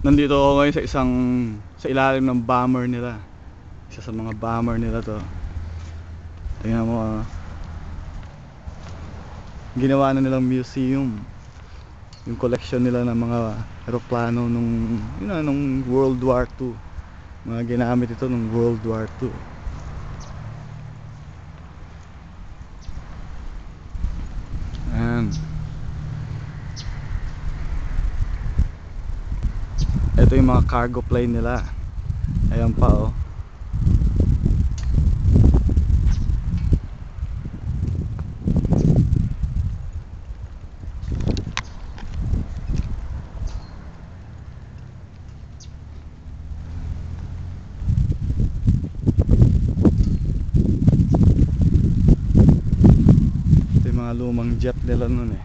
Nandito ako ngayon sa ilalim ng bomber nila. Isa sa mga bomber nila to. Tingnan mo ginawa na nilang museum. Yung collection nila ng mga eroplano nung World War II. Mga ginamit ito nung World War II. Ayan. Ito yung mga cargo plane nila. Ayan pa oh. Ito yung mga lumang jet nila nun eh.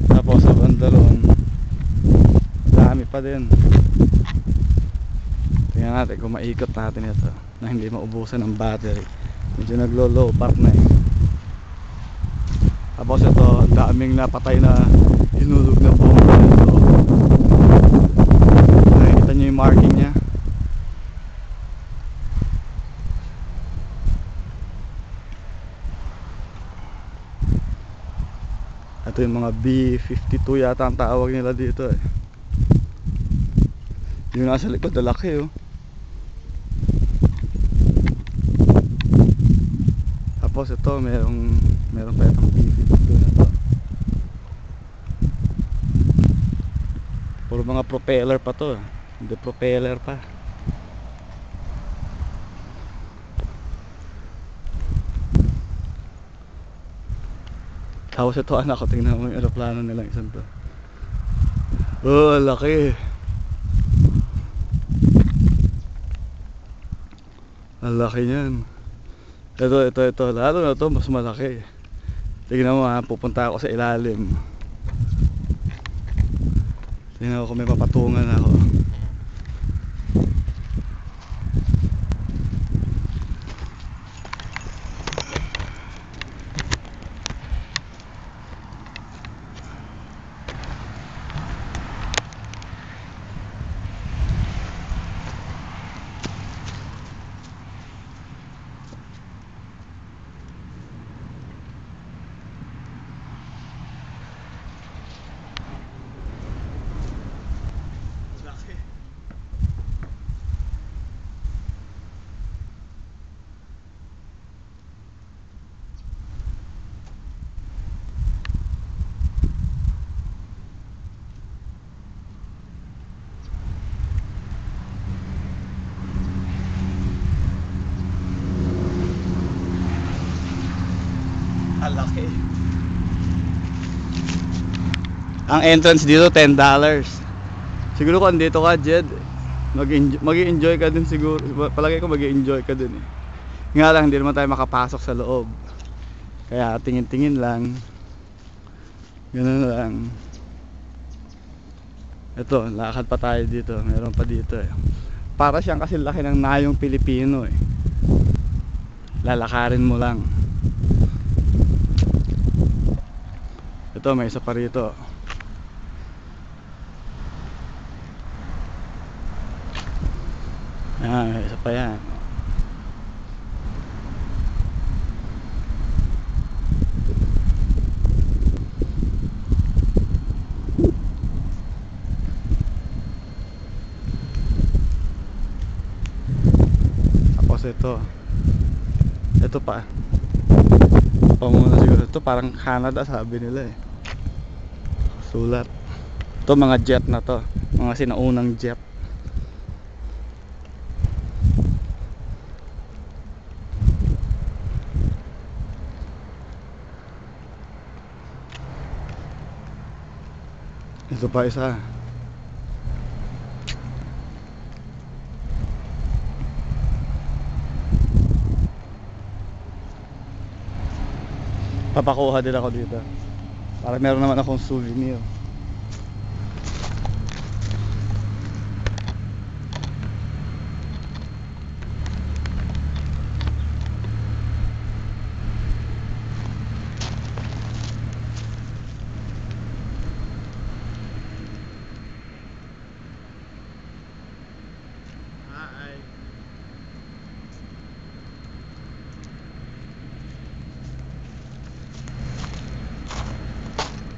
Tapos sa bandalong dami pa din. Tingnan natin kung maikot natin ito na hindi maubusan ng battery. Medyo naglo-low part na eh. Tapos ito, daming napatay na hinulog na bomba ito. Nakikita nyo yung marking nya. Ito yung mga B-52 yata ang tawag nila dito eh. Yung nasa likod na laki oh. Tapos ito meron pa itong B-52 na to. Puro mga propeller pa to. Hindi propeller pa. Tapos ito anak ko, tingnan mo yung aeroplano nilang isang to. Oh, laki. Ang laki niyan. Ito. Lalo na to, mas malaki. Tingnan mo ha, pupunta ako sa ilalim. Tingnan ko kung may papatungan ako. Laki. Ang entrance dito $10. Siguro kung dito ka Jed, mag-i-enjoy ka din siguro. Palagay ko mag-i-enjoy ka din eh. Nga lang hindi naman tayo makapasok sa loob. Kaya tingin-tingin lang. Ganun lang. Ito, lakad pa tayo dito. Meron pa dito eh. Para siyang kasi laki ng nayong Pilipino eh. Lalakarin mo lang. Ito, may isa pa rito. May isa pa yan. Tapos ito pa. Muna siguro ito, parang Canada sabi nila eh. Sulat. Ito mga jet na to, mga sinaunang jet. Ito pa isa. Papakuha din ako dito para meron naman akong souvenir.